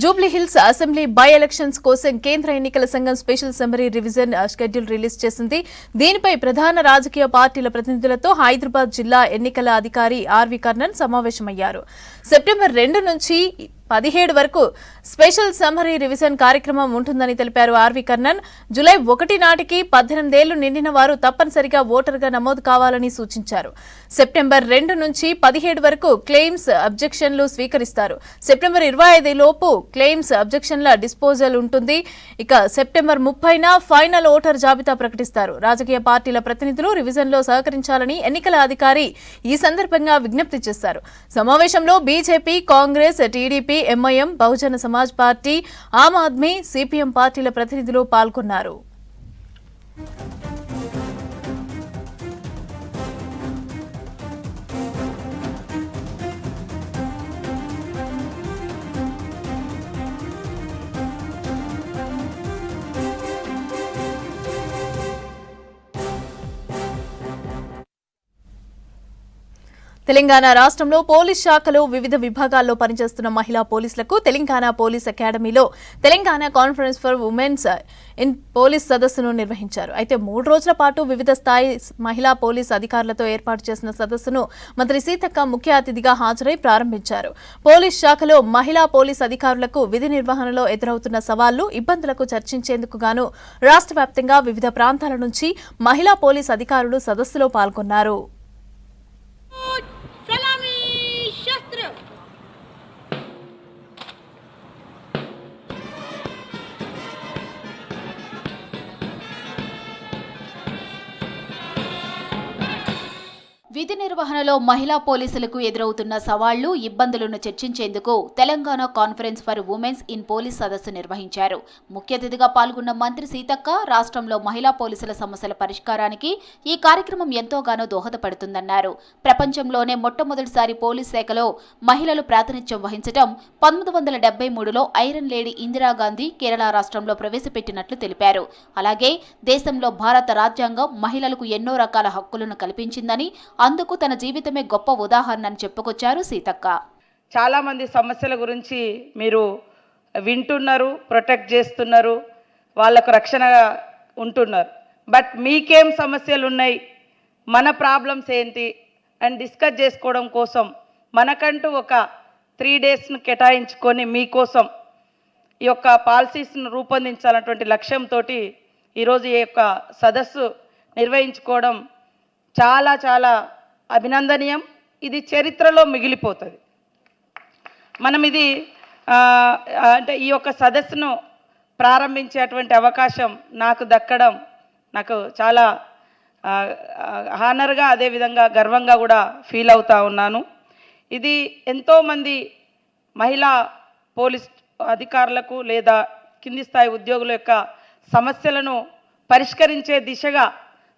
Jubilee Hills assembly by elections కోసం కేంద్ర ఎన్నికల సంఘం special summary revision schedule release చేసింది. దీనిపై ప్రధాన రాజకీయ పార్టీల ప్రతినిధులతో హైదరాబాద్ జిల్లా ఎన్నికల అధికారి ఆర్వి కర్ణన్ సమావేశమయ్యారు. సెప్టెంబర్ 2 నుంచి 17 వరకు స్పెషల్ సమ్మరీ రివిజన్ కార్యక్రమం ఉంటుందని తెలిపారు ఆర్వి కర్ణన్. జూలై 1 నాటికి 18 ఏళ్లు నిండిన వారు తప్పనిసరిగా ఓటరుగా నమోదు కావాలని సూచించారు. సెప్టెంబర్ 2 నుంచి 17 వరకు క్లెయిమ్స్, అబ్జెక్షన్లు స్వీకరిస్తారు. సెప్టెంబర్ 25 లోపు క్లెయిమ్స్, అబ్జెక్షన్ల డిస్పోజల్ ఉంటుంది. ఇక సెప్టెంబర్ 30న ఫైనల్ ఓటర్ జాబితా ప్రకటిస్తారు. రాజకీయ పార్టీల ప్రతినిధులు రివిజన్లో సహకరించాలని ఎన్నికల అధికారి ఈ సందర్భంగా విజ్ఞప్తి చేశారు. సమావేశంలో BJP, Congress, TDP, MIM, Bahujan Samaj party, Aam Aadmi, CPM పార్టీల ప్రతినిధులు పాల్గొన్నారు. తెలంగాణ రాష్ట్రంలో పోలీస్ శాఖలో వివిధ విభాగాల్లో పనిచేస్తున్న మహిళా పోలీసులకు తెలంగాణ పోలీస్ అకాడమీలో Telangana conference for women's in police సదస్సును నిర్వహించారు. అయితే 3 రోజుల పాటు వివిధ స్థాయి మహిళా పోలీస్ అధికారులతో ఏర్పాటు చేసిన సదస్సును మంత్రి సీతక్క ముఖ్య అతిథిగా హాజరై ప్రారంభించారు. పోలీస్ శాఖలో మహిళా పోలీస్ అధికారులకు విధి నిర్వహణలో ఎదురవుతున్న సవాళ్లు, ఇబ్బందులకు చర్చించేందుకు గాను రాష్ట్ర వ్యాప్తంగా వివిధ ప్రాంతాల నుంచి మహిళా పోలీస్ అధికారులు సదస్సులో పాల్గొన్నారు. విధి నిర్వహణలో మహిళా పోలీసులకు ఎదురవుతున్న సవాళ్లు, ఇబ్బందులను చర్చించేందుకు Telangana conference for women's in police సదస్సు నిర్వహించారు. ముఖ్య అతిథిగా పాల్గొన్న మంత్రి సీతక్క రాష్ట్రంలో మహిళా పోలీసుల సమస్యల పరిష్కారానికి ఈ కార్యక్రమం ఎంతోగానో దోహదపడుతుందన్నారు. ప్రపంచంలోనే మొట్టమొదటిసారి పోలీస్ శాఖలో మహిళలు ప్రాతినిధ్యం వహించడం 1973లో ఐరన్ లేడీ ఇందిరాగాంధీ కేరళ రాష్ట్రంలో ప్రవేశపెట్టినట్లు తెలిపారు. అలాగే దేశంలో భారత రాజ్యాంగం మహిళలకు ఎన్నో రకాల హక్కులను కల్పించిందని, అందుకు తన జీవితమే గొప్ప ఉదాహరణ అని చెప్పుకొచ్చారు సీతక్క. చాలా మంది సమస్యల గురించి మీరు వింటున్నారు, ప్రొటెక్ట్ చేస్తున్నారు, వాళ్ళకు రక్షణగా ఉంటున్నారు. బట్ మీకేం సమస్యలు ఉన్నాయి, మన ప్రాబ్లమ్స్ ఏంటి అని డిస్కస్ చేసుకోవడం కోసం మనకంటూ ఒక 3 డేస్ను కేటాయించుకొని మీకోసం ఈ యొక్క పాలసీస్ను రూపొందించాలన్నటువంటి లక్ష్యంతో ఈరోజు ఈ యొక్క సదస్సు నిర్వహించుకోవడం చాలా చాలా అభినందనీయం. ఇది చరిత్రలో మిగిలిపోతుంది. మనం ఇది అంటే ఈ యొక్క సదస్సును ప్రారంభించేటువంటి అవకాశం నాకు దక్కడం నాకు చాలా హానర్గా, అదేవిధంగా గర్వంగా కూడా ఫీల్ అవుతూ ఉన్నాను. ఇది ఎంతోమంది మహిళా పోలీస్ అధికారులకు లేదా కింది స్థాయి ఉద్యోగుల యొక్క సమస్యలను పరిష్కరించే దిశగా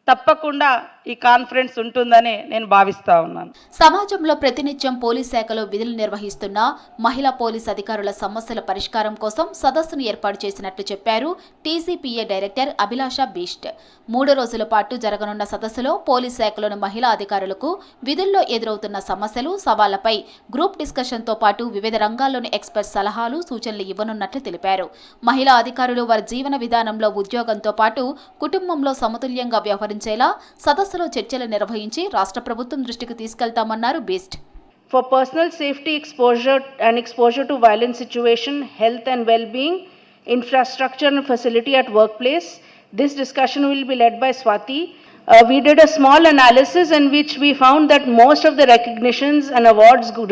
తప్పకుండా ఈ కాన్ఫరెన్స్ ఉంటుందని నేను భావిస్తా ఉన్నాను. సమాజంలో ప్రతినిత్యం పోలీస్ శాఖలో విధులు నిర్వహిస్తున్న మహిళా పోలీస్ అధికారుల సమస్యల పరిష్కారం కోసం సదస్సును ఏర్పాటు చేసినట్లు చెప్పారు టీసీపీఏ డైరెక్టర్ అభిలాష బీస్ట్. 3 రోజుల పాటు జరగనున్న సదస్సులో పోలీస్ శాఖలోని మహిళా అధికారులకు విధుల్లో ఎదురవుతున్న సమస్యలు, సవాళ్లపై గ్రూప్ డిస్కషన్తో పాటు వివిధ రంగాల్లోని ఎక్స్పర్ట్ సలహాలు, సూచనలు ఇవ్వనున్నట్లు తెలిపారు. మహిళా అధికారులు వారి జీవన విధానంలో ఉద్యోగంతో పాటు కుటుంబంలో సమతుల్యంగా వ్యవహరించేలా సదస్సులో చర్చలు నిర్వహించి రాష్ట్ర ప్రభుత్వం దృష్టికి తీసుకెళ్తామన్నారు beast. For personal safety exposure to violent situation, health and well-being, infrastructure and facility at workplace, this discussion will be led by Swati. We did a small analysis in which we found that most of the recognitions and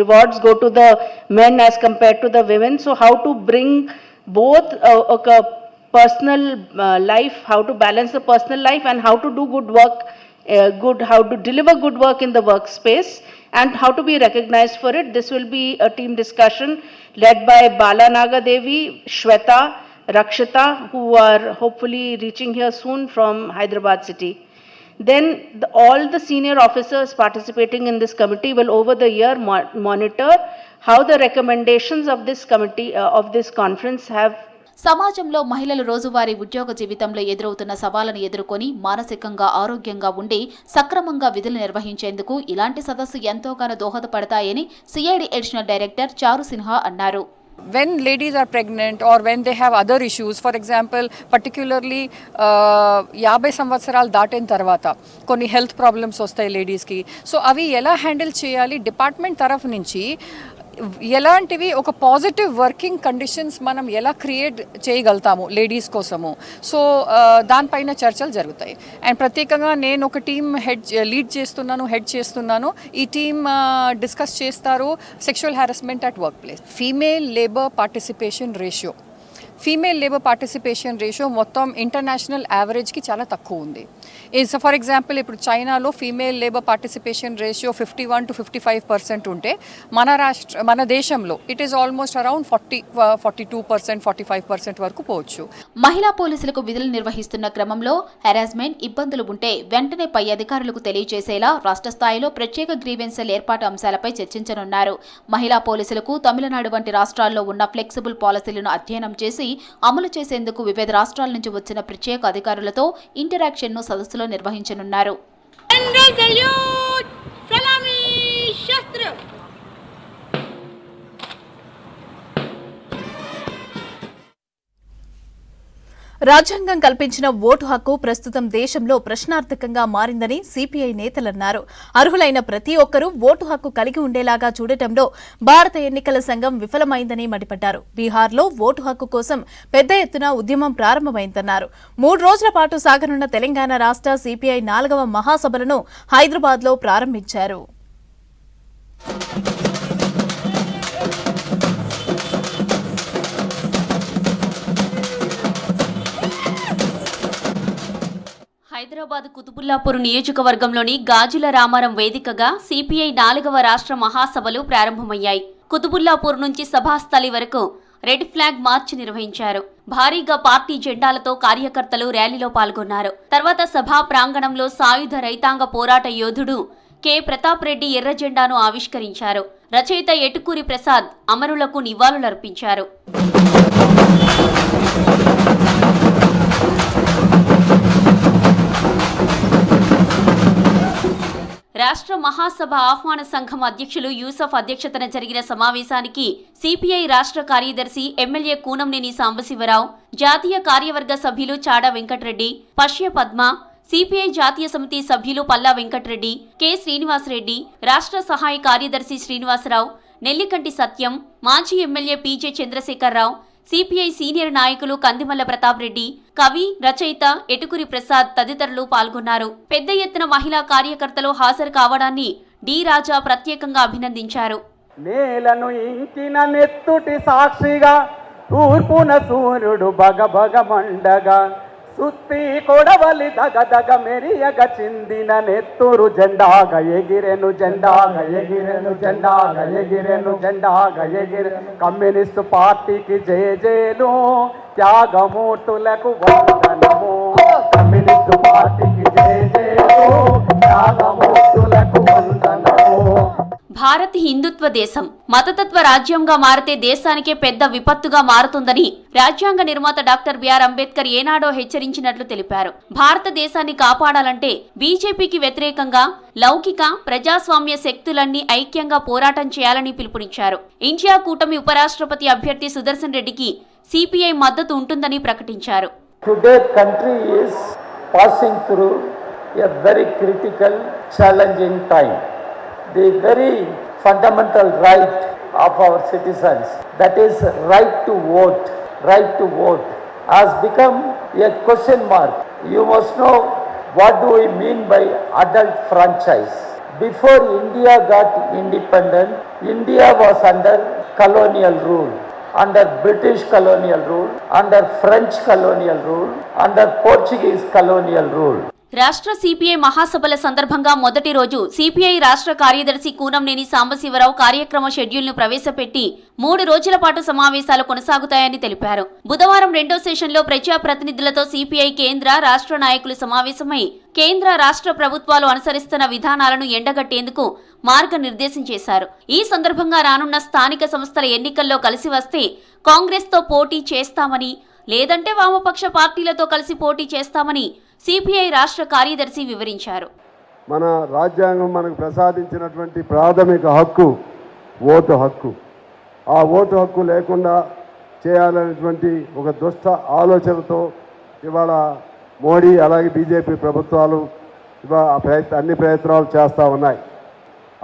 rewards go to the men as compared to the women. So how to bring both personal life, how to balance the personal life and how to do good work, how to deliver good work in the workspace and how to be recognized for it. This will be a team discussion led by Bala Nagadevi, Shweta, Rakshita, who are hopefully reaching here soon from Hyderabad city. Then all the senior officers participating in this committee will over the year monitor how the recommendations of this committee of this conference have సమాజంలో మహిళలు రోజువారీ ఉద్యోగ జీవితంలో ఎదురవుతున్న సవాళ్లను ఎదుర్కొని మానసికంగా ఆరోగ్యంగా ఉండి సక్రమంగా విధులు నిర్వహించేందుకు ఇలాంటి సదస్సు ఎంతోగానో దోహదపడతాయని సిఐడి అడిషనల్ డైరెక్టర్ చారు సిన్హా అన్నారు. When ladies are pregnant or when they have other issues, for example, particularly 50 సంవత్సరాలు దాటిన తర్వాత కొన్ని హెల్త్ ప్రాబ్లమ్స్ వస్తాయి లేడీస్కి. సో అవి ఎలా హ్యాండిల్ చేయాలి, డిపార్ట్మెంట్ తరఫు నుంచి ఎలాంటివి ఒక పాజిటివ్ వర్కింగ్ కండిషన్స్ మనం ఎలా క్రియేట్ చేయగలుగుతాము లేడీస్ కోసము. సో దానిపైన చర్చలు జరుగుతాయి. అండ్ ప్రత్యేకంగా నేను ఒక టీమ్ హెడ్ చేస్తున్నాను. ఈ టీమ్ డిస్కస్ చేస్తారు sexual harassment at work place. Female labour participation ratio మొత్తం ఇంటర్నేషనల్ యావరేజ్కి చాలా తక్కువ ఉంది. ఫర్ ఎగ్జాంపుల్ ఇప్పుడు చైనాలో female labour participation ratio 51 to 55% ఉంటే మన దేశంలో ఇట్ ఈస్ ఆల్మోస్ట్ అరౌండ్ 42%, 45% వరకు పోవచ్చు. మహిళా పోలీసులకు విధులు నిర్వహిస్తున్న క్రమంలో హెరాస్మెంట్ ఇబ్బందులు ఉంటే వెంటనే పై అధికారులకు తెలియజేసేలా రాష్ట్ర స్థాయిలో ప్రత్యేక గ్రీవెన్స్ సెల్ ఏర్పాటు అంశాలపై చర్చించనున్నారు. మహిళా పోలీసులకు తమిళనాడు వంటి రాష్ట్రాల్లో ఉన్న ఫ్లెక్సిబుల్ పాలసీలను అధ్యయనం చేసి అమలు చేసేందుకు వివిధ రాష్ట్రాల నుంచి వచ్చిన ప్రత్యేక అధికారులతో ఇంటరాక్షన్ ను సదస్సులో నిర్వహించనున్నారు. రాజ్యాంగం కల్పించిన ఓటు హక్కు ప్రస్తుతం దేశంలో ప్రశ్నార్థకంగా మారిందని సిపిఐ నేతలన్నారు. అర్హులైన ప్రతి ఒక్కరూ ఓటు హక్కు కలిగి ఉండేలాగా చూడటంలో భారత ఎన్నికల సంఘం విఫలమైందని మండిపడ్డారు. బీహార్లో ఓటు హక్కు కోసం పెద్ద ఎత్తున ఉద్యమం ప్రారంభమైందన్నారు. 3 రోజుల పాటు సాగనున్న తెలంగాణ రాష్ట్ర సిపిఐ 4వ మహాసభలను హైదరాబాద్లో ప్రారంభించారు. హైదరాబాద్ కుతుబుల్లాపూర్ నియోజకవర్గంలోని గాజుల రామారం వేదికగా సిపిఐ 4వ రాష్ట్ర మహాసభలు ప్రారంభమయ్యాయి. కుతుబుల్లాపూర్ నుంచి సభాస్థలి వరకు రెడ్ ఫ్లాగ్ మార్చ్ నిర్వహించారు. భారీగా పార్టీ జెండాలతో కార్యకర్తలు ర్యాలీలో పాల్గొన్నారు. తర్వాత సభా ప్రాంగణంలో సాయుధ రైతాంగ పోరాట యోధుడు కె ప్రతాప్ రెడ్డి ఎర్ర జెండాను ఆవిష్కరించారు. రచయిత ఎటుకూరి ప్రసాద్ అమరులకు నివాళులర్పించారు. రాష్ట్ర మహాసభ ఆహ్వాన సంఘం అధ్యక్షులు యూసఫ్ అధ్యక్షతన జరిగిన సమావేశానికి సిపిఐ రాష్ట్ర కార్యదర్శి ఎమ్మెల్యే కూనంనేని సాంబశివరావు, జాతీయ కార్యవర్గ సభ్యులు చాడా వెంకటరెడ్డి, పశ్య పద్మ, సిపిఐ జాతీయ సమితి సభ్యులు పల్లా వెంకటరెడ్డి, కె శ్రీనివాసరెడ్డి, రాష్ట్ర సహాయ కార్యదర్శి శ్రీనివాసరావు, నెల్లికంటి సత్యం, మాజీ MLA PJ Chandrasekhara Rao, CPI senior నాయకులు కందిమల్ల ప్రతాప్ రెడ్డి, కవి, రచయిత ఎటుకూరి ప్రసాద్ తదితరులు పాల్గొన్నారు. పెద్ద ఎత్తున మహిళా కార్యకర్తలు హాజరు కావడాన్ని డి రాజా ప్రత్యేకంగా అభినందించారు. నేలను ఇంకిన నెత్తుటి సాక్షిగా తూర్పున సూర్యుడు బగబగ మండగా సుత్తి కొడవలి దగదగ మెరియగ చిందిన నెత్తురు జెండాగ ఎగిరెను కమ్యూనిస్టు పార్టీకి జయజేలు త్యాగమూర్తులకు వందనము. కమ్యూనిస్టు పార్టీకి జయజేలు త్యాగమూర్తులకు వందనము. భారత్ హిందుత్వ దేశం, మతతత్వ రాజ్యంగా మారితే దేశానికే పెద్ద విపత్తుగా మారుతుందని రాజ్యాంగ నిర్మాత డాక్టర్ బిఆర్ అంబేద్కర్ ఏనాడో హెచ్చరించినట్లు తెలిపారు. భారతదేశాన్ని కాపాడాలంటే బీజేపీకి వ్యతిరేకంగా లౌకిక ప్రజాస్వామ్య శక్తులన్నీ ఐక్యంగా పోరాటం చేయాలని పిలుపునిచ్చారు. ఇండియా కూటమి ఉపరాష్ట్రపతి అభ్యర్థి సుదర్శన్ రెడ్డికి సిపిఐ మద్దతు ఉంటుందని ప్రకటించారు. Today country is passing through a very critical, challenging time. The very fundamental right of our citizens, that is right to vote, has become a question mark. You must know what do we mean by adult franchise. Before India got independent, India was under colonial rule, under British colonial rule, under French colonial rule, under Portuguese colonial rule. రాష్ట్ర CPI మహాసభల సందర్భంగా మొదటి రోజు CPI రాష్ట్ర కార్యదర్శి కూనంనేని సాంబశివరావు కార్యక్రమ షెడ్యూల్ను ప్రవేశపెట్టి 3 రోజుల పాటు సమావేశాలు కొనసాగుతాయని తెలిపారు. బుధవారం రెండో సెషన్లో ప్రజాప్రతినిధులతో సిపిఐ కేంద్ర రాష్ట్ర నాయకులు సమావేశమై కేంద్ర రాష్ట్ర ప్రభుత్వాలు అనుసరిస్తున్న విధానాలను ఎండగట్టేందుకు మార్గనిర్దేశం చేశారు. ఈ సందర్భంగా రానున్న స్థానిక సంస్థల ఎన్నికల్లో కలిసి వస్తే కాంగ్రెస్తో పోటీ చేస్తామని, లేదంటే వామపక్ష పార్టీలతో కలిసి పోటీ చేస్తామని సిపిఐ రాష్ట్ర కార్యదర్శి వివరించారు. మన రాజ్యాంగం మనకు ప్రసాదించినటువంటి ప్రాథమిక హక్కు ఓటు హక్కు. ఆ ఓటు హక్కు లేకుండా చేయాలనేటువంటి ఒక దుష్ట ఆలోచనతో ఇవాళ మోడీ అలాగే బీజేపీ ప్రభుత్వాలు ఇవాళ అన్ని ప్రయత్నాలు చేస్తూ ఉన్నాయి.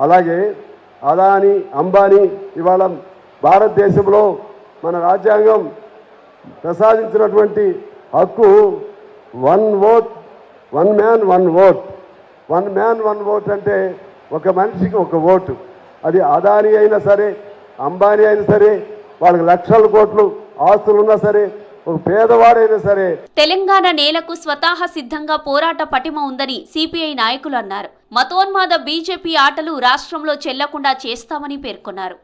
అలాగే అదాని అంబానీ ఇవాళ భారతదేశంలో మన రాజ్యాంగం ప్రసాదించినటువంటి హక్కు 1 vote 1 man 1 vote 1 man 1 vote అంటే ఒక మనిషికి ఒక ఓటు. అది అదాని అయినా సరే అంబానీ అయినా సరే వాళ్ళకి లక్షల కోట్లు ఆస్తులు ఉన్నా సరే ఒక పేదవాడైనా సరే. తెలంగాణ నేలకు స్వతహా సిద్ధంగా పోరాట పటిమ ఉందని సిపిఐ నాయకులు అన్నారు. మతోన్మాద బీజేపీ ఆటలు రాష్ట్రంలో చెల్లకుండా చేస్తామని పేర్కొన్నారు.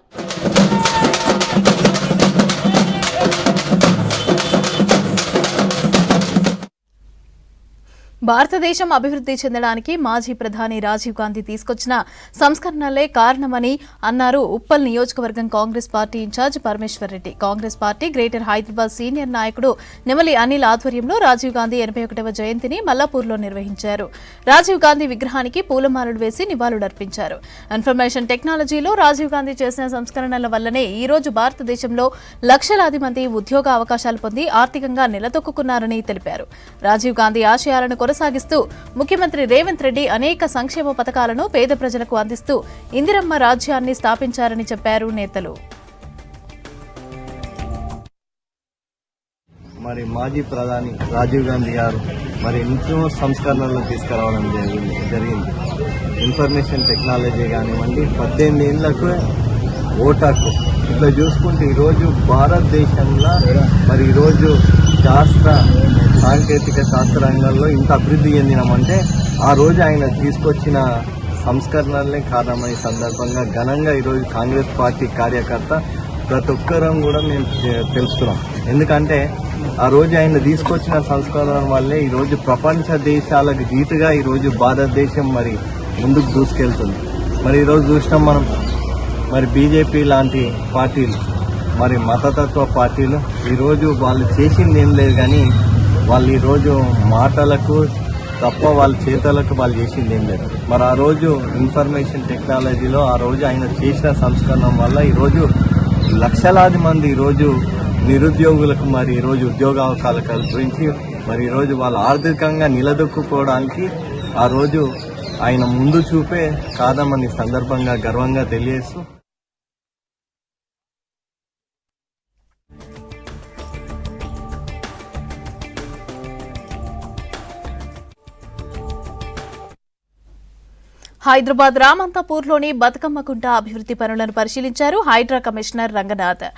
భారతదేశం అభివృద్ధి చెందడానికి మాజీ ప్రధాని రాజీవ్ గాంధీ తీసుకొచ్చిన సంస్కరణలే కారణమని అన్నారు ఉప్పల్ నియోజకవర్గం Congress party in-charge Parameshwar Reddy. Congress party greater Hyderabad senior నాయకుడు నెమలి అనిల్ ఆధ్వర్యంలో రాజీవ్ గాంధీ 81వ జయంతిని మల్లాపూర్లో నిర్వహించారు. రాజీవ్ గాంధీ విగ్రహానికి పూలమాలలు వేసి నివాళులర్పించారు. ఇన్ఫర్మేషన్ టెక్నాలజీలో రాజీవ్ గాంధీ చేసిన సంస్కరణల వల్లనే ఈ రోజు భారతదేశంలో లక్షలాది మంది ఉద్యోగ అవకాశాలు పొంది ఆర్థికంగా నిలదొక్కున్నారని తెలిపారు. రాజీవ్ గాంధీ ఆశయాలను కొనసాగిస్తూ ముఖ్యమంత్రి రేవంత్ రెడ్డి అనేక సంక్షేమ పథకాలను పేద ప్రజలకు అందిస్తూ ఇందిరమ్మ రాజ్యాన్ని స్థాపించారని చెప్పారు నేతలు. మరి మాజీ ప్రధాని రాజీవ్ గాంధీ గారు మరి ఎన్నో సంస్కరణలు తీసుకురావడం జరిగింది. ఇన్ఫర్మేషన్ టెక్నాలజీ కానివ్వండి, 18 ఏళ్లకు ఓటాకు ఇట్లా చూసుకుంటే ఈరోజు భారతదేశంలో మరి ఈరోజు సాంకేతిక శాస్త్ర రంగంలో ఇంత అభివృద్ధి చెందినామంటే ఆ రోజు ఆయన తీసుకొచ్చిన సంస్కరణలే కారణమై సందర్భంగా ఘనంగా ఈరోజు కాంగ్రెస్ పార్టీ కార్యకర్త ప్రతి ఒక్కరం కూడా మేము తెలుస్తున్నాం. ఎందుకంటే ఆ రోజు ఆయన తీసుకొచ్చిన సంస్కరణ వల్లే ఈరోజు ప్రపంచ దేశాలకు ధీటుగా ఈరోజు భారతదేశం మరి ముందుకు దూసుకెళ్తుంది. మరి ఈరోజు చూసినాం మనం మరి బీజేపీ లాంటి పార్టీలు మరి మతతత్వ పార్టీలు ఈరోజు వాళ్ళు చేసింది ఏం లేదు, కానీ వాళ్ళు ఈరోజు మాటలకు తప్ప వాళ్ళ చేతలకు వాళ్ళు చేసింది ఏం లేదు. మరి ఆ రోజు ఇన్ఫర్మేషన్ టెక్నాలజీలో ఆ రోజు ఆయన చేసిన సంస్కరణ వల్ల ఈరోజు లక్షలాది మంది ఈరోజు నిరుద్యోగులకు మరి ఈరోజు ఉద్యోగావకాశాలు కల్పించి మరి ఈరోజు వాళ్ళు ఆర్థికంగా నిలదొక్కుకోవడానికి ఆ రోజు ఆయన ముందు చూపే కాదమని సందర్భంగా గర్వంగా తెలియజేస్తూ హైదరాబాద్ రామంతాపూర్లోని బతుకమ్మ కుంట అభివృద్ధి పనులను పరిశీలించారు హైడ్రా కమిషనర్ రంగనాథ్.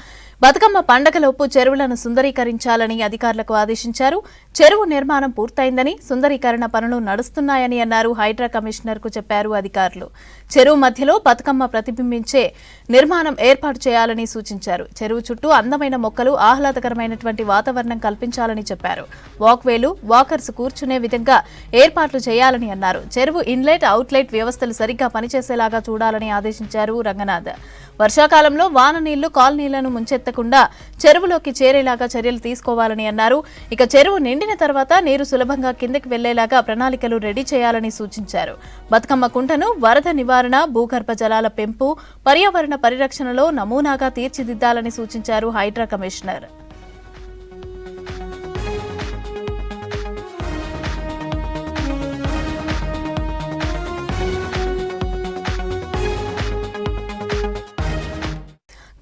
బతుకమ్మ పండగలోపు చెరువులను సుందరీకరించాలని అధికారులకు ఆదేశించారు. చెరువు నిర్మాణం పూర్తయిందని, సుందరీకరణ పనులు నడుస్తున్నాయని అన్నారు. హైడ్రా కమిషనర్ కు చెప్పారు అధికారులు. చెరువు మధ్యలో బతుకమ్మ ప్రతిబింబించే నిర్మాణం ఏర్పాటు చేయాలని సూచించారు. చెరువు చుట్టూ అందమైన మొక్కలు, ఆహ్లాదకరమైనటువంటి వాతావరణం కల్పించాలని చెప్పారు. వాక్వేలు, వాకర్స్ కూర్చునే విధంగా ఏర్పాట్లు చేయాలని అన్నారు. చెరువు ఇన్లెట్, అవుట్లెట్ వ్యవస్థలు సరిగ్గా పనిచేసేలాగా చూడాలని ఆదేశించారు రంగనాథ్. వర్షాకాలంలో వాన నీళ్లు కాలనీలను ముంచెత్తకుండా చెరువులోకి చేరేలాగా చర్యలు తీసుకోవాలని అన్నారు. ఇక చెరువు నిండిన తర్వాత నీరు సులభంగా కిందకి వెళ్లేలాగా ప్రణాళికలు రెడీ చేయాలని సూచించారు. బతుకమ్మ కుంటను వరద నివారణ, భూగర్భ జలాల పెంపు, పర్యావరణ పరిరక్షణలో నమూనాగా తీర్చిదిద్దాలని సూచించారు హైడ్రా కమిషనర్.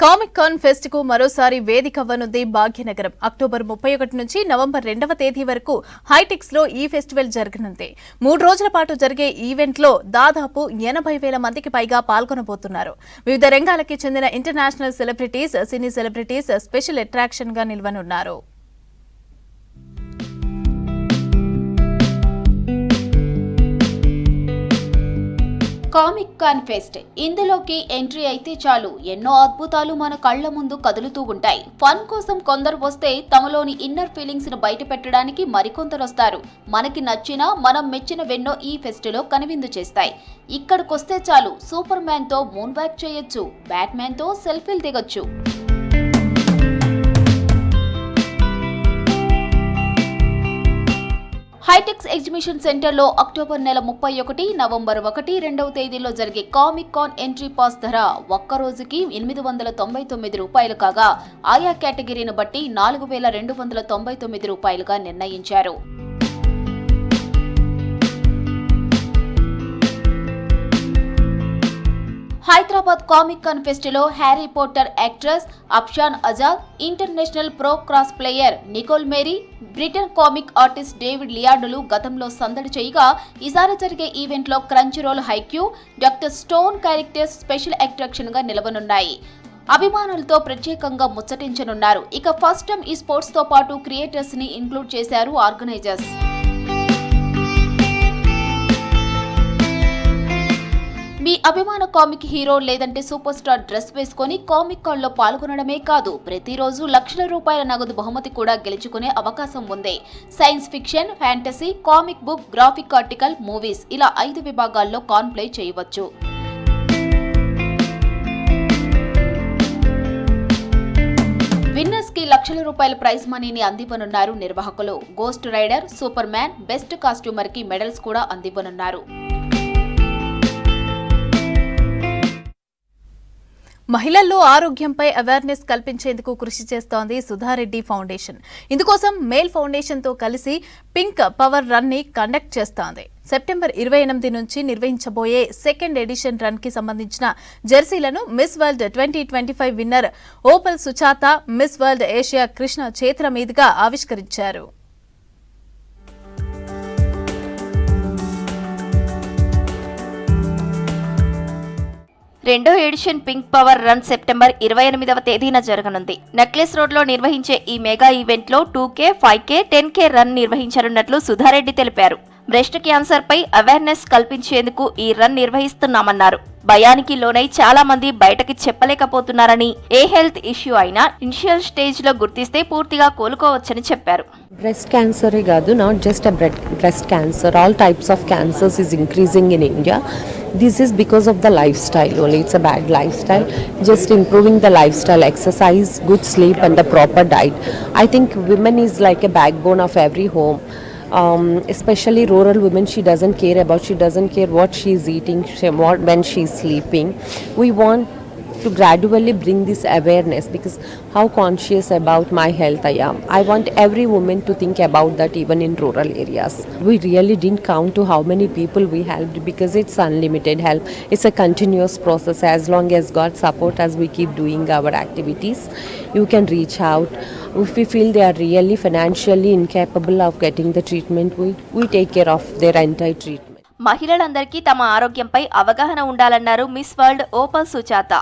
కామిక్ కాన్ ఫెస్ట్ కు మరోసారి వేదిక అవ్వనుంది భాగ్యనగరం. అక్టోబర్ 31 నుంచి నవంబర్ 2వ తేదీ వరకు హైటెక్స్ లో ఈ ఫెస్టివల్ జరగనుంది. 3 రోజుల పాటు జరిగే ఈవెంట్ లో దాదాపు 80,000 మందికి పైగా పాల్గొనబోతున్నారు. వివిధ రంగాలకి చెందిన ఇంటర్నేషనల్ సెలబ్రిటీస్, సినీ సెలబ్రిటీస్ స్పెషల్ అట్రాక్షన్ గా నిలవనున్నారు. కామిక్ కాన్ ఫెస్ట్, ఇందులోకి ఎంట్రీ అయితే చాలు ఎన్నో అద్భుతాలు మన కళ్ల ముందు కదులుతూ ఉంటాయి. ఫన్ కోసం కొందరు వస్తే తమలోని ఇన్నర్ ఫీలింగ్స్ ను బయట పెట్టడానికి మరికొందరు వస్తారు. మనకి నచ్చిన, మనం మెచ్చినవెన్నో ఈ ఫెస్ట్ లో కనువిందు చేస్తాయి. ఇక్కడికొస్తే చాలు సూపర్ మ్యాన్ తో మూన్ వాక్ చేయొచ్చు, బ్యాట్మ్యాన్ తో సెల్ఫీలు దిగొచ్చు. హైటెక్స్ ఎగ్జిబిషన్ సెంటర్లో అక్టోబర్ నెల 31, నవంబర్ 1, 2వ తేదీల్లో జరిగే కామిక్ కాన్ ఎంట్రీ పాస్ ధర ఒక్క రోజుకి రూ. 899 కాగా ఆయా కేటగిరీని బట్టి రూ. 4,299గా నిర్ణయించారు. హైదరాబాద్ కామిక్ కాన్ ఫెస్టిలో Harry Potter actress Afshan Azad, international pro cross player Nicole Mary, Britain comic artist David లియార్డులు గతంలో సందడి చేయగా ఈసారి జరిగే ఈవెంట్లో Crunchyroll Haikyu, doctor stone characters special attraction గా నిలవనున్నాయి. అభిమానులతో ప్రత్యేకంగా ముచ్చటించనున్నారు. ఇక ఫస్ట్ టైం ఈ స్పోర్ట్స్ తో పాటు క్రియేటర్స్ ని ఇంక్లూడ్ చేశారు ఆర్గనైజర్స్. మీ అభిమాన కామిక్ హీరో లేదంటే సూపర్ స్టార్ డ్రెస్ వేసుకొని కామిక్ కాన్ లో పాల్గొనడమే కాదు, ప్రతిరోజు లక్షల రూపాయల నగదు బహుమతి కూడా గెలుచుకునే అవకాశం ఉంది. Science fiction, fantasy, comic book, graphic article, movies ఇలా 5 విభాగాల్లో కాన్ ప్లే చేయవచ్చు. విన్నర్స్ కి లక్షల రూపాయల ప్రైజ్ మనీని అందివ్వనున్నారు నిర్వాహకులు. Ghost rider, super man, best costumer కి మెడల్స్ కూడా అందివ్వనున్నారు. మహిళల్లో ఆరోగ్యంపై అవేర్నెస్ కల్పించేందుకు కృషి చేస్తోంది సుధారెడ్డి ఫౌండేషన్. ఇందుకోసం మేల్ ఫౌండేషన్తో కలిసి పింక్ పవర్ రన్ ని కండక్ట్ చేస్తోంది. సెప్టెంబర్ 28 నుంచి నిర్వహించబోయే సెకండ్ ఎడిషన్ రన్ కి సంబంధించిన జెర్సీలను miss world 2025 winner Opal సుచాత, miss world Asia Krishna చేతుల మీదుగా ఆవిష్కరించారు. రెండో edition pink power run September 28వ తేదీన జరగనుంది. నెక్లెస్ రోడ్ లో నిర్వహించే ఈ మెగా ఈవెంట్ లో 2K, 5K, 10K రన్ నిర్వహించనున్నట్లు సుధారెడ్డి తెలిపారు. బ్రెస్ట్ క్యాన్సర్ పై అవేర్నెస్ కల్పించేందుకు ఈ రన్ నిర్వహిస్తున్నామన్నారు. భయానికి లోనై చాలా మంది బయటకి చెప్పలేకపోతున్నారని, ఏ హెల్త్ ఇష్యూ అయినా ఇనిషియల్ స్టేజ్ లో గుర్తిస్తే పూర్తిగా కోలుకోవచ్చని చెప్పారు. Breast cancer కాదు, not just a breast cancer. All types of cancers is increasing in India. This is because of the lifestyle only. It's a bad lifestyle. Just improving the lifestyle, exercise, good sleep and the proper diet. I think women is like a backbone of every home. Especially rural women, she doesn't care what she's eating, when she's sleeping. We want to gradually bring this awareness, because how conscious about my health I am. I want every woman to think about that, even in rural areas. We really didn't count to how many people we helped, because it's unlimited help. It's a continuous process. As long as God support us, we keep doing our activities. You can reach out. If we feel they are really financially incapable of getting the treatment, we take care of their entire treatment. మహిళలందరికీ తమ ఆరోగ్యంపై అవగాహన ఉండాలన్నారు miss world Opal సుచాత.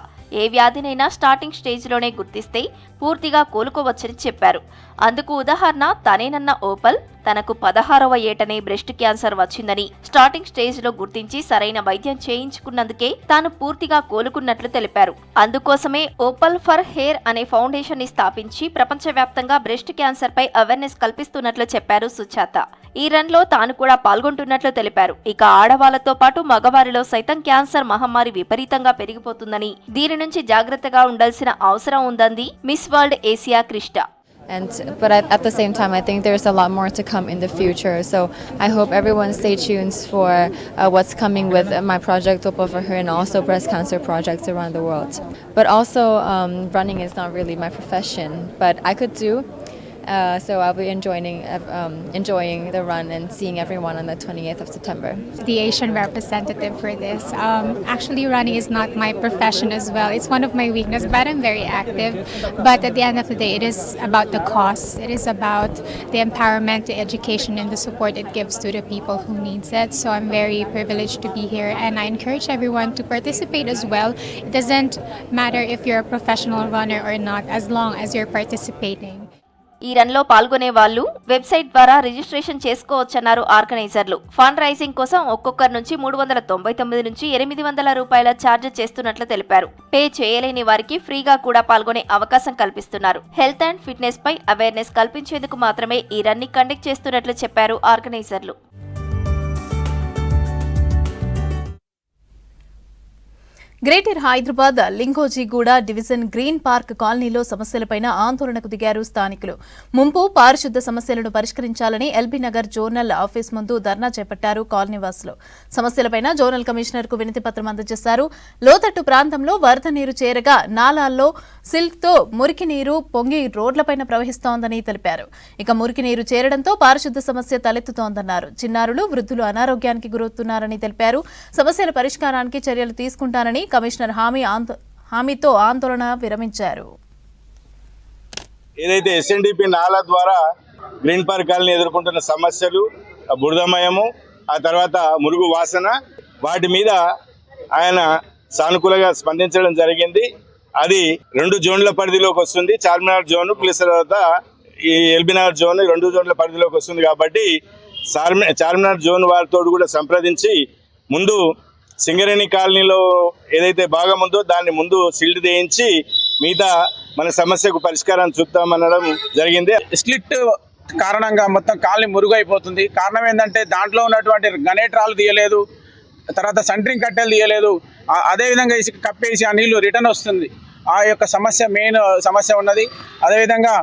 ఏ వ్యాధినైనా starting స్టేజ్లోనే గుర్తిస్తే పూర్తిగా కోలుకోవచ్చని చెప్పారు. అందుకు ఉదాహరణ తనేనన్న ఓపల్ తనకు 16వ ఏటనే బ్రెస్ట్ క్యాన్సర్ వచ్చిందని స్టార్టింగ్ స్టేజ్ లో గుర్తించి సరైన వైద్యం చేయించుకున్నందుకే తాను పూర్తిగా కోలుకున్నట్లు తెలిపారు. అందుకోసమే ఓపల్ ఫర్ హెయిర్ అనే ఫౌండేషన్ ని స్థాపించి ప్రపంచవ్యాప్తంగా బ్రెస్ట్ క్యాన్సర్ పై అవేర్నెస్ కల్పిస్తున్నట్లు చెప్పారు సుచాత. ఈ రన్ లో తాను కూడా పాల్గొంటున్నట్లు తెలిపారు. ఇక ఆడవాళ్లతో పాటు మగవారిలో సైతం క్యాన్సర్ మహమ్మారి విపరీతంగా పెరిగిపోతుందని, దీని నుంచి జాగ్రత్తగా ఉండాల్సిన అవసరం ఉందని miss world Asia Krishna. But at the same time, I think there's a lot more to come in the future. So I hope everyone stay tuned for what's coming with my project Opal for Her and also breast cancer projects around the world. But also running is not really my profession, but I could do. So I'll be enjoying the run and seeing everyone on the 28th of September. The Asian representative for this. Actually, running is not my profession as well. It's one of my weaknesses, but I'm very active. But at the end of the day, it is about the cause. It is about the empowerment, the education, and the support it gives to the people who needs it. So I'm very privileged to be here, and I encourage everyone to participate as well. It doesn't matter if you're a professional runner or not, as long as you're participating. ఈ run లో పాల్గొనే వాళ్ళు website ద్వారా registration చేసుకోవచ్చన్నారు ఆర్గనైజర్లు. Fund raising కోసం ఒక్కొక్కరి నుంచి 399 నుంచి 800 రూపాయల ఛార్జ్ చేస్తున్నట్లు తెలిపారు. పే చేయలేని వారికి ఫ్రీగా కూడా పాల్గొనే అవకాశం కల్పిస్తున్నారు. హెల్త్ అండ్ ఫిట్నెస్ పై అవేర్నెస్ కల్పించేందుకు మాత్రమే ఈ రన్ ని కండక్ట్ చేస్తున్నట్లు చెప్పారు ఆర్గనైజర్లు. Greater Hyderabad Lingojiguda division green park కాలనీలో సమస్యలపైన ఆందోళనకు దిగారు స్థానికులు. ముంపు పారిశుద్ధ్య సమస్యలను పరిష్కరించాలని ఎల్బీ నగర్ జోనల్ ఆఫీస్ ముందు ధర్నా చేపట్టారు కాలనీవాసులు. సమస్యలపైన జోనల్ కమిషనర్ కు వినతి పత్రం అందజేశారు. లోతట్టు ప్రాంతంలో వరద నీరు చేరగా నాలాల్లో సిల్క్తో మురికి నీరు పొంగి రోడ్లపైన ప్రవహిస్తోందని తెలిపారు. ఇక మురికి నీరు చేరడంతో పారిశుద్ధ్య సమస్య తలెత్తుతోందన్నారు. చిన్నారులు, వృద్ధులు అనారోగ్యానికి గురవుతున్నారని తెలిపారు. సమస్యల పరిష్కారానికి చర్యలు తీసుకుంటానని కమిషనర్ హామీతో ఆందోళన విరమించారు. ఏదైతే ఎస్ఎన్డిపి నాలా ద్వారా గ్రీన్ పార్క్ కాలనీ ఎదుర్కొంటున్న సమస్యలు, బురదమయము, ఆ తర్వాత మురుగు వాసన, వాటి మీద ఆయన సానుకూలంగా స్పందించడం జరిగింది. అది 2 జోన్ల పరిధిలోకి వస్తుంది. చార్మినార్ జోన్ ప్లస్ తర్వాత ఈ ఎల్బీ నగర్ జోన్ 2 జోన్ల పరిధిలోకి వస్తుంది. కాబట్టి చార్మినార్ జోన్ వారితో కూడా సంప్రదించి ముందు సింగరేణి కాలనీలో ఏదైతే భాగం ఉందో దాన్ని ముందు సిల్డ్ చేయించి మిగతా మన సమస్యకు పరిష్కారం చూద్దామనడం జరిగింది. స్లిట్ కారణంగా మొత్తం కాలనీ మురుగైపోతుంది. కారణం ఏంటంటే దాంట్లో ఉన్నటువంటి గనేట్రాలు తీయలేదు, తర్వాత సెంట్రింగ్ కట్టెలు తీయలేదు, అదేవిధంగా ఇసుక కప్పేసి ఆ నీళ్లు రిటర్న్ వస్తుంది. ఆ యొక్క సమస్య మెయిన్ సమస్య ఉన్నది. అదేవిధంగా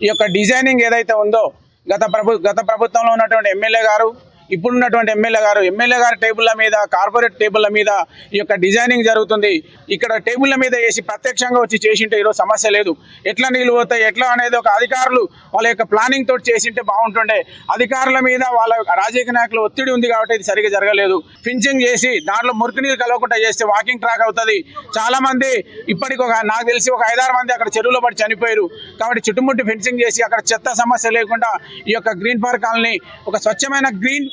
ఈ యొక్క డిజైనింగ్ ఏదైతే ఉందో గత ప్రభుత్వంలో ఉన్నటువంటి ఎమ్మెల్యే గారు, ఇప్పుడున్నటువంటి ఎమ్మెల్యే గారి టేబుల్ల మీద, కార్పొరేట్ టేబుల్ల మీద ఈ యొక్క డిజైనింగ్ జరుగుతుంది. ఇక్కడ టేబుల్ల మీద వేసి ప్రత్యక్షంగా వచ్చి చేసింటే ఈరోజు సమస్య లేదు. ఎట్లా నీళ్ళు పోతాయి ఎట్లా అనేది ఒక అధికారులు వాళ్ళ యొక్క ప్లానింగ్ తోటి చేసింటే బాగుంటుండే. అధికారుల మీద వాళ్ళ రాజకీయ నాయకులు ఒత్తిడి ఉంది కాబట్టి ఇది సరిగ్గా జరగలేదు. ఫించింగ్ చేసి దాంట్లో మురికి నీళ్ళు కలవకుండా చేస్తే వాకింగ్ ట్రాక్ అవుతుంది. చాలా మంది ఇప్పటికి నాకు తెలిసి ఒక 5-6 మంది అక్కడ చెరువులో పడి చనిపోయారు. కాబట్టి చుట్టుముట్టి ఫెన్సింగ్ చేసి అక్కడ చెత్త సమస్య లేకుండా ఈ యొక్క గ్రీన్ పార్క్ కాలనీ ఒక స్వచ్ఛమైన గ్రీన్.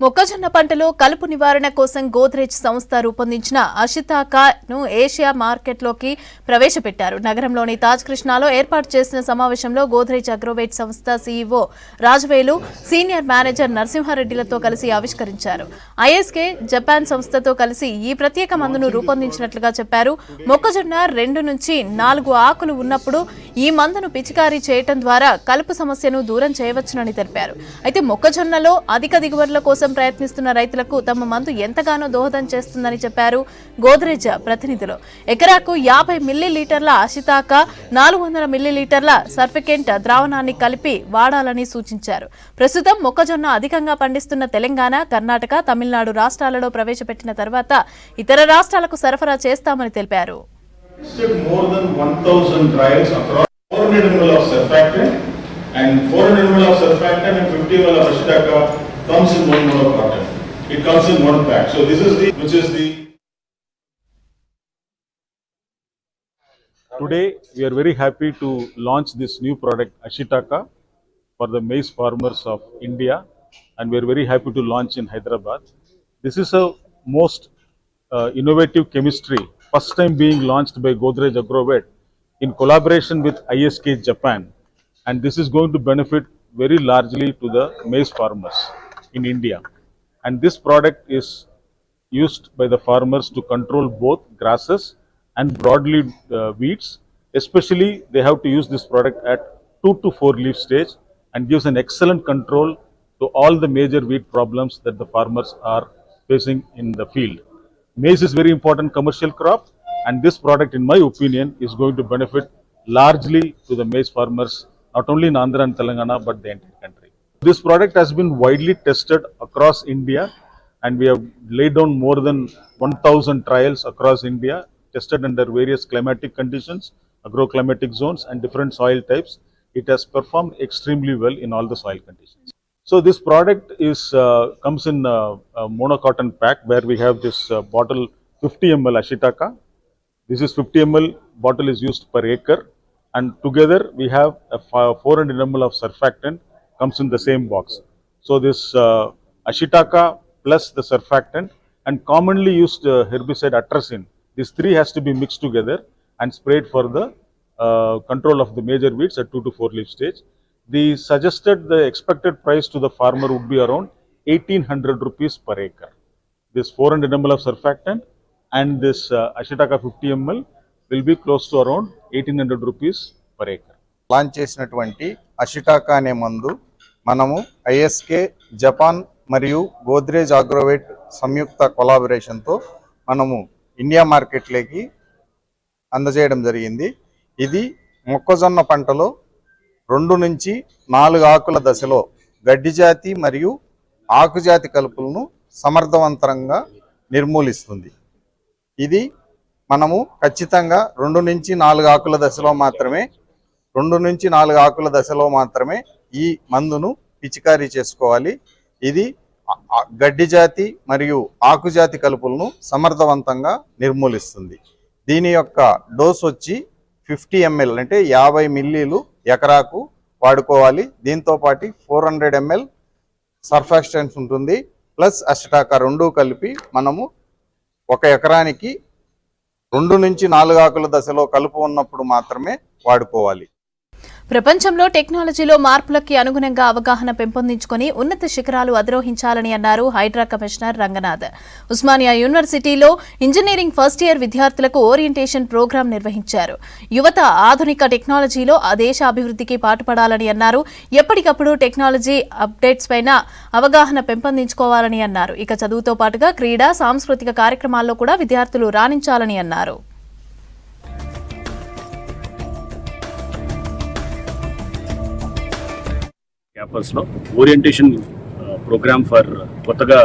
మొక్కజొన్న పంటలో కలుపు నివారణ కోసం గోద్రేజ్ సంస్థ రూపొందించిన అషితాకాను ఏషియా మార్కెట్లోకి ప్రవేశపెట్టారు. నగరంలోని తాజ్ కృష్ణాలో ఏర్పాటు చేసిన సమావేశంలో గోద్రేజ్ అగ్రోవేట్ సంస్థ సీఈఓ రాజవేలు, సీనియర్ మేనేజర్ నరసింహారెడ్డిలతో కలిసి ఆవిష్కరించారు. ఐఎస్కే జపాన్ సంస్థతో కలిసి ఈ ప్రత్యేక మందును రూపొందించినట్లుగా చెప్పారు. మొక్కజొన్న 2 నుంచి 4 ఆకులు ఉన్నప్పుడు ఈ మందును పిచికారీ చేయడం ద్వారా కలుపు సమస్యను దూరం చేయవచ్చునని తెలిపారు. అయితే మొక్కజొన్నలో అధిక దిగుబడుల కోసం ప్రయత్నిస్తున్న రైతులకు తమ మందు ఎంతగానో దోహదం చేస్తుందని చెప్పారు గోద్రేజ్ ప్రతినిధులు. ఎకరాకు 50 మిల్లీలీటర్ల అషితాక, 400 మిల్లీలీటర్ల సర్ఫికెంట్ ద్రావణాన్ని కలిపి వాడాలని సూచించారు. ప్రస్తుతం మొక్కజొన్న అధికంగా పండిస్తున్న తెలంగాణ, కర్ణాటక, తమిళనాడు రాష్ట్రాలలో ప్రవేశపెట్టిన తర్వాత ఇతర రాష్ట్రాలకు సరఫరా చేస్తామని తెలిపారు. More than 1,000 trials across 400 ml of surfactant and 400 ml of surfactant and 50 ml of Ashitaka comes in 1 ml of cotton. It comes in 1 pack. So this is the. Today we are very happy to launch this new product Ashitaka for the maize farmers of India, and we are very happy to launch in Hyderabad. This is a most innovative chemistry, first time being launched by Godrej Agrovet in collaboration with ISK Japan, and this is going to benefit very largely to the maize farmers in India. And this product is used by the farmers to control both grasses and broadleaf weeds. Especially they have to use this product at 2 to 4 leaf stage and gives an excellent control to all the major weed problems that the farmers are facing in the field. Maize is very important commercial crop, and this product, in my opinion, is going to benefit largely to the maize farmers, not only in Andhra and Telangana, but the entire country. This product has been widely tested across India, and we have laid down more than 1,000 trials across India, tested under various climatic conditions, agroclimatic zones, and different soil types. It has performed extremely well in all the soil conditions. So this product is comes in a monocotton pack where we have this bottle 50 ml Ashitaka. This is 50 ml bottle is used per acre, and together we have a 400 ml of surfactant comes in the same box. So this Ashitaka plus the surfactant and commonly used herbicide atrazine, these 3 has to be mixed together and sprayed for the control of the major weeds at 2 to 4 leaf stage. The expected price to the farmer would be around 1,800 rupees per acre. This 400 ml of surfactant and this Ashitaka 50 ml will be close to around 1,800 rupees per acre. Launch చేసినటువంటి అషిటాకా అనే మందు మనము ఐఎస్కే Japan మరియు Godrej Agrovet సంయుక్త కొలాబరేషన్తో మనము India మార్కెట్లోకి అందజేయడం జరిగింది. ఇది మొక్కజొన్న పంటలో 2 నుంచి 4 ఆకుల దశలో గడ్డి జాతి మరియు ఆకుజాతి కలుపులను సమర్థవంతంగా నిర్మూలిస్తుంది. ఇది మనము ఖచ్చితంగా 2 నుంచి 4 ఆకుల దశలో మాత్రమే ఈ మందును పిచికారీ చేసుకోవాలి. ఇది గడ్డి జాతి మరియు ఆకుజాతి కలుపులను సమర్థవంతంగా నిర్మూలిస్తుంది. దీని యొక్క డోస్ వచ్చి 50 ml అంటే 50 మిల్లీలు ఎకరాకు వాడుకోవాలి. దీంతో పాటు 400 ml సర్ఫాక్టెన్స్ ఉంటుంది, ప్లస్ అసిటాకా 2 కలిపి మనము 1 ఎకరానికి 2 నుంచి 4 ఆకుల దశలో కలుపు ఉన్నప్పుడు మాత్రమే వాడుకోవాలి. ప్రపంచంలో టెక్నాలజీలో మార్పులకి అనుగుణంగా అవగాహన పెంపొందించుకుని ఉన్నత శిఖరాలు అధిరోహించాలని అన్నారు హైడ్రా కమిషనర్ రంగనాథ్. ఉస్మానియా యూనివర్సిటీలో ఇంజనీరింగ్ ఫస్ట్ ఇయర్ విద్యార్థులకు ఓరియంటేషన్ ప్రోగ్రాం నిర్వహించారు. యువత ఆధునిక టెక్నాలజీలో ఆ దేశ అభివృద్ధికి పాటుపడాలని అన్నారు. ఎప్పటికప్పుడు టెక్నాలజీ అప్డేట్స్ పైన అవగాహన పెంపొందించుకోవాలని అన్నారు. ఇక చదువుతో పాటుగా క్రీడా, సాంస్కృతిక కార్యక్రమాల్లో కూడా విద్యార్థులు రాణించాలని అన్నారు. క్యాంపస్లో ఓరియంటేషన్ ప్రోగ్రామ్ ఫర్ కొత్తగా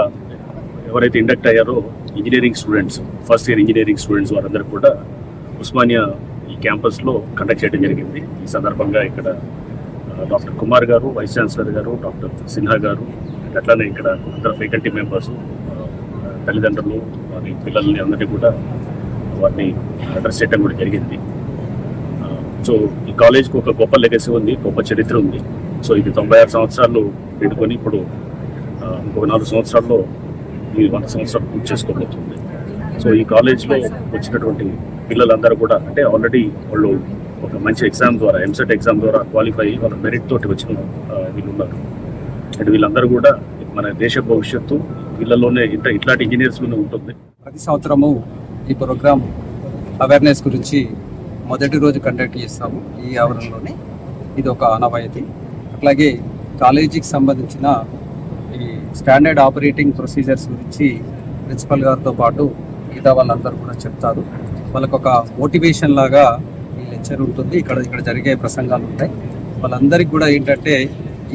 ఎవరైతే ఇండక్ట్ అయ్యారో engineering students, first year engineering students వారందరూ కూడా ఉస్మానియా ఈ క్యాంపస్లో కండక్ట్ చేయడం జరిగింది. ఈ సందర్భంగా ఇక్కడ డాక్టర్ కుమార్ గారు, వైస్ ఛాన్సలర్ గారు, డాక్టర్ సిన్హా గారు, అట్లానే ఇక్కడ అందరు ఫ్యాకల్టీ మెంబర్స్, తల్లిదండ్రులు, వారి పిల్లల్ని అందరినీ కూడా వారిని అడ్రస్ చేయడం కూడా జరిగింది. సో ఈ కాలేజ్కి ఒక గొప్ప లెగసీ ఉంది, గొప్ప చరిత్ర ఉంది. సో ఇది 96 సంవత్సరాలు పెట్టుకొని ఇప్పుడు ఇంకొక 4 సంవత్సరాల్లో ఈ 100 సంవత్సరాలు పూర్తి చేసుకోబోతుంది. సో ఈ కాలేజ్లో వచ్చినటువంటి పిల్లలందరూ కూడా అంటే ఆల్రెడీ వాళ్ళు ఒక మంచి ఎగ్జామ్ ద్వారా, ఎంసెట్ ఎగ్జామ్ ద్వారా క్వాలిఫై అయ్యి వాళ్ళ మెరిట్ తోటి వచ్చిన వీళ్ళు ఉన్నారు. అంటే వీళ్ళందరూ కూడా మన దేశ భవిష్యత్తు వీళ్ళలోనే ఇట్లాంటి ఇంజనీర్స్లోనే ఉంటుంది. ప్రతి సంవత్సరము ఈ ప్రోగ్రామ్ అవేర్నెస్ గురించి మొదటి రోజు కండక్ట్ చేస్తాము ఈ ఆవరణలోనే. ఇది ఒక ఆనవాయితీ. అట్లాగే కాలేజీకి సంబంధించిన ఈ స్టాండర్డ్ ఆపరేటింగ్ ప్రొసీజర్స్ గురించి ప్రిన్సిపల్ గారితో పాటు మిగతా వాళ్ళందరూ కూడా చెప్తారు. వాళ్ళకు ఒక మోటివేషన్ లాగా ఈ లెక్చర్ ఉంటుంది. ఇక్కడ జరిగే ప్రసంగాలు ఉంటాయి. వాళ్ళందరికీ కూడా ఏంటంటే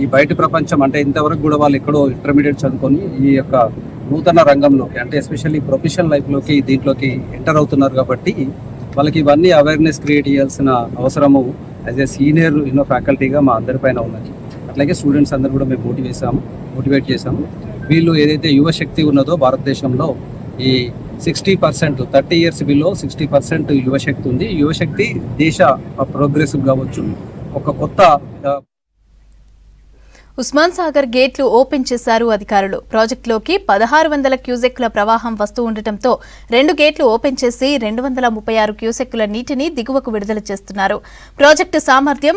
ఈ బయట ప్రపంచం అంటే ఇంతవరకు కూడా వాళ్ళు ఎక్కడో ఇంటర్మీడియట్ చదువుకొని ఈ యొక్క నూతన రంగంలోకి అంటే ఎస్పెషల్లీ ప్రొఫెషనల్ లైఫ్లోకి దీంట్లోకి ఎంటర్ అవుతున్నారు. కాబట్టి వాళ్ళకి ఇవన్నీ అవేర్నెస్ క్రియేట్ చేయాల్సిన అవసరము యాజ్ ఏ సీనియర్ ఫ్యాకల్టీగా మా అందరిపైన ఉన్నది. అట్లాగే స్టూడెంట్స్ అందరూ కూడా మేము మోటివేట్ చేసాము. వీళ్ళు ఏదైతే యువశక్తి ఉన్నదో భారతదేశంలో ఈ 60%, 30 years బిలో 60% యువశక్తి ఉంది. యువశక్తి దేశ ప్రోగ్రెసివ్ కావచ్చు. ఒక కొత్త ఉస్మాన్ సాగర్ గేట్లు ఓపెన్ చేశారు అధికారులు. ప్రాజెక్టులోకి 1600 క్యూసెక్కుల ప్రవాహం వస్తూ ఉండటంతో 2 గేట్లు ఓపెన్ చేసి 236 క్యూసెక్కుల నీటిని దిగువకు విడుదల చేస్తున్నారు. ప్రాజెక్టు సామర్థ్యం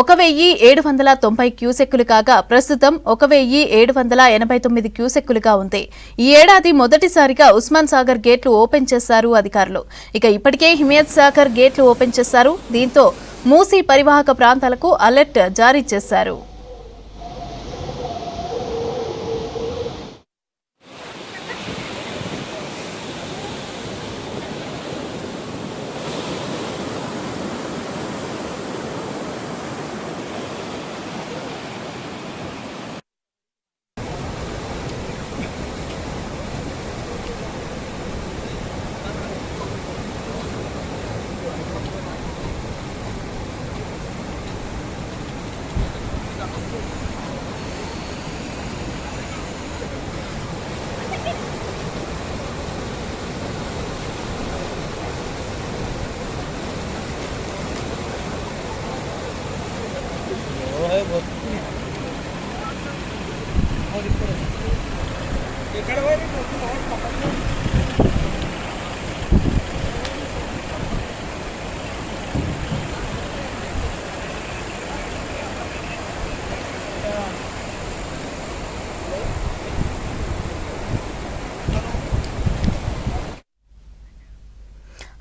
1790 క్యూసెక్కులు కాగా ప్రస్తుతం 1789 క్యూసెక్కులుగా ఉంది. ఈ ఏడాది మొదటిసారిగా ఉస్మాన్ సాగర్ గేట్లు ఓపెన్ చేశారు అధికారులు. ఇక ఇప్పటికే హిమయత్ సాగర్ గేట్లు ఓపెన్ చేశారు. దీంతో మూసీ పరివాహక ప్రాంతాలకు అలర్ట్ జారీ చేశారు.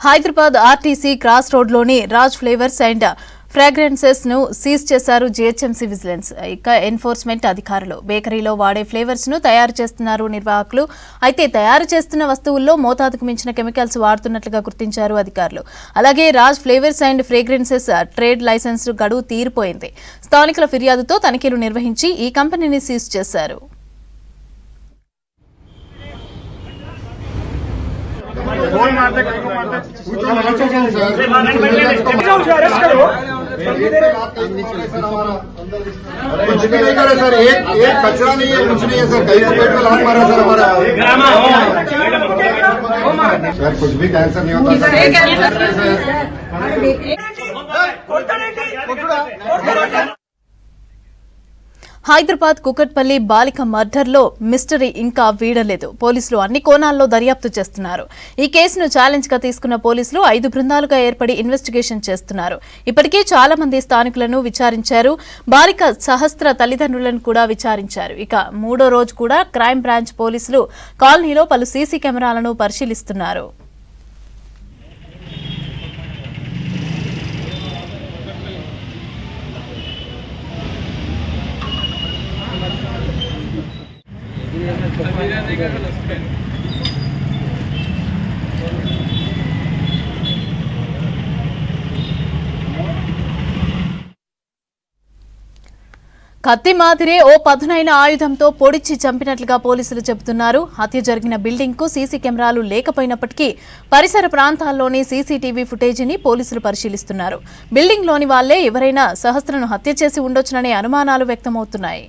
హైదరాబాద్ ఆర్టీసీ క్రాస్ రోడ్లోని రాజ్ ఫ్లేవర్స్ అండ్ ఫ్రాగ్రెన్సెస్ ను సీజ్ చేశారు జీహెచ్ఎంసీ విజిలెన్స్. ఇక ఎన్ఫోర్స్మెంట్ అధికారులు బేకరీలో వాడే ఫ్లేవర్స్ ను తయారు చేస్తున్నారు నిర్వాహకులు. అయితే తయారు చేస్తున్న వస్తువుల్లో మోతాదుకు మించిన కెమికల్స్ వాడుతున్నట్లుగా గుర్తించారు అధికారులు. అలాగే Raj flavours and fragrances trade licence గడువు తీరిపోయింది. స్థానికుల ఫిర్యాదుతో తనిఖీలు నిర్వహించి ఈ కంపెనీని సీజ్ చేశారు. कुछ भी नहीं करे सर, एक कचरा नहीं है, कुछ नहीं है सर, कहीं को पेट में लात मारा सर हमारा सर, कुछ भी कैंसर नहीं होता सर। హైదరాబాద్ కుకట్పల్లి బాలిక మర్డర్లో మిస్టరీ ఇంకా వీడలేదు. పోలీసులు అన్ని కోణాల్లో దర్యాప్తు చేస్తున్నారు. ఈ కేసును ఛాలెంజ్ గా తీసుకున్న పోలీసులు 5 బృందాలుగా ఏర్పడి ఇన్వెస్టిగేషన్ చేస్తున్నారు. ఇప్పటికే చాలా మంది స్థానికులను విచారించారు. బాలిక సహస్ర తల్లిదండ్రులను కూడా విచారించారు. ఇక 3వ రోజు కూడా క్రైమ్ బ్రాంచ్ పోలీసులు కాలనీలో పలు సీసీ కెమెరాలను పరిశీలిస్తున్నారు. కత్తి మాదిరే ఓ పదునైన ఆయుధంతో పొడిచి చంపినట్లుగా పోలీసులు చెబుతున్నారు. హత్య జరిగిన బిల్డింగ్ కు సీసీ కెమెరాలు లేకపోయినప్పటికీ పరిసర ప్రాంతాల్లోని సీసీటీవీ ఫుటేజీని పోలీసులు పరిశీలిస్తున్నారు. బిల్డింగ్ లోని వాళ్లే ఎవరైనా సహస్రను హత్య చేసి ఉండొచ్చుననే అనుమానాలు వ్యక్తమవుతున్నాయి.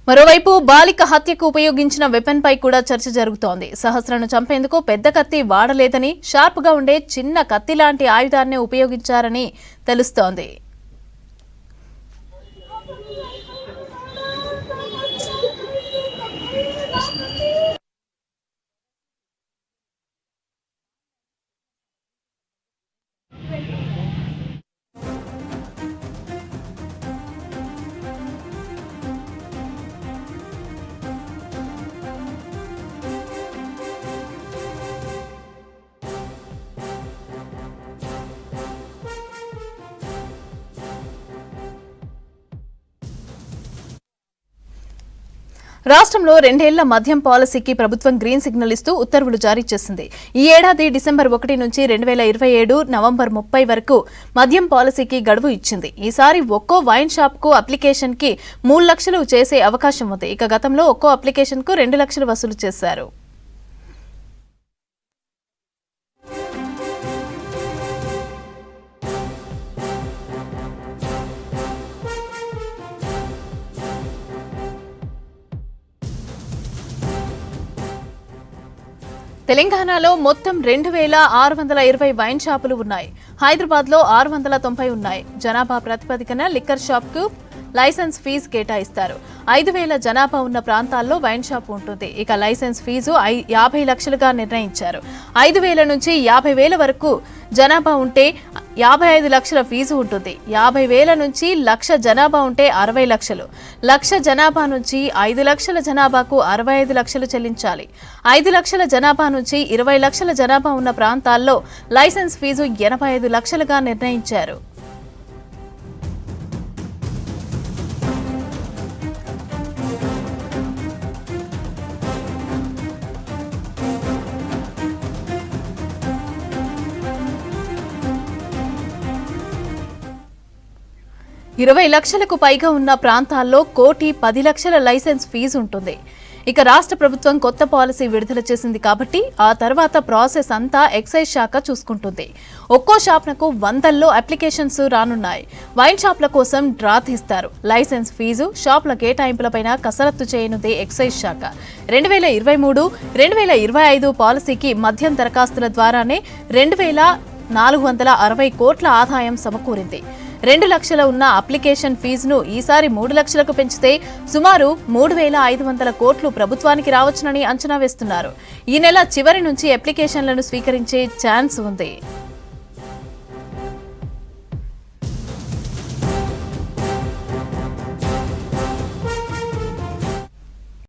మరోవైపు బాలిక హత్యకు ఉపయోగించిన వెపన్ పై కూడా చర్చ జరుగుతోంది. సహస్రను చంపేందుకు పెద్ద కత్తి వాడలేదని, షార్ప్ గా ఉండే చిన్న కత్తి లాంటి ఆయుధాన్ని ఉపయోగించారని తెలుస్తోంది. రాష్ట్రంలో 2 ఏళ్ల మద్యం పాలసీకి ప్రభుత్వం గ్రీన్ సిగ్నల్ ఇస్తూ ఉత్తర్వులు జారీ చేసింది. ఈ ఏడాది డిసెంబర్ 1 నుంచి 2027 నవంబర్ 30 వరకు మద్యం పాలసీకి గడువు ఇచ్చింది. ఈసారి ఒక్కో వైన్ షాప్ కు అప్లికేషన్ కి 3 లక్షలు చేసే అవకాశం ఉంది. ఇక గతంలో ఒక్కో అప్లికేషన్ కు 2 లక్షలు వసూలు చేశారు. తెలంగాణలో మొత్తం 2620 వైన్ షాపులు ఉన్నాయి. హైదరాబాద్లో 690 ఉన్నాయి. జనాభా ప్రాతిపదికన లిక్కర్ షాప్కు లైసెన్స్ ఫీజు కేటాయిస్తారు. 5000 జనాభా ఉన్న ప్రాంతాల్లో వైన్ షాప్ ఉంటుంది. ఇక లైసెన్స్ ఫీజు 50 లక్షలుగా నిర్ణయించారు. 5000 నుంచి 50000 వరకు జనాభా ఉంటే 55 లక్షల ఫీజు ఉంటుంది. 50000 నుంచి 1,00,000 జనాభా ఉంటే 60 లక్షలు. 1,00,000 జనాభా నుంచి 5 లక్షల జనాభాకు 65 లక్షలు చెల్లించాలి. 5 లక్షల జనాభా నుంచి 20 లక్షల జనాభా ఉన్న ప్రాంతాల్లో లైసెన్స్ ఫీజు 85 లక్షలుగా నిర్ణయించారు. ఇరవై లక్షలకు పైగా ఉన్న ప్రాంతాల్లో 1,10,00,000 లైసెన్స్ ఫీజు ఉంటుంది. ఇక రాష్ట్ర ప్రభుత్వం కొత్త పాలసీ విడుదల చేసింది కాబట్టి ఆ తర్వాత ప్రాసెస్ అంతా ఎక్సైజ్ శాఖ చూసుకుంటుంది. ఒక్కో షాప్లకు 100లో అప్లికేషన్స్ రానున్నాయి. వైన్ షాప్ల కోసం డ్రా తీస్తారు. లైసెన్స్ ఫీజు, షాప్ల కేటాయింపులపైన కసరత్తు చేయనుంది ఎక్సైజ్ శాఖ. 2023-2025 పాలసీకి మద్యం దరఖాస్తుల ద్వారానే 2,460 కోట్ల ఆదాయం సమకూరింది. 2 లక్షల ఉన్న అప్లికేషన్ ఫీజును ఈసారి 3 లక్షలకు పెంచితే సుమారు 3,500 కోట్లు ప్రభుత్వానికి రావచ్చునని అంచనా వేస్తున్నారు. ఈ నెల చివరి నుంచి అప్లికేషన్లను స్వీకరించే ఛాన్స్ ఉంది.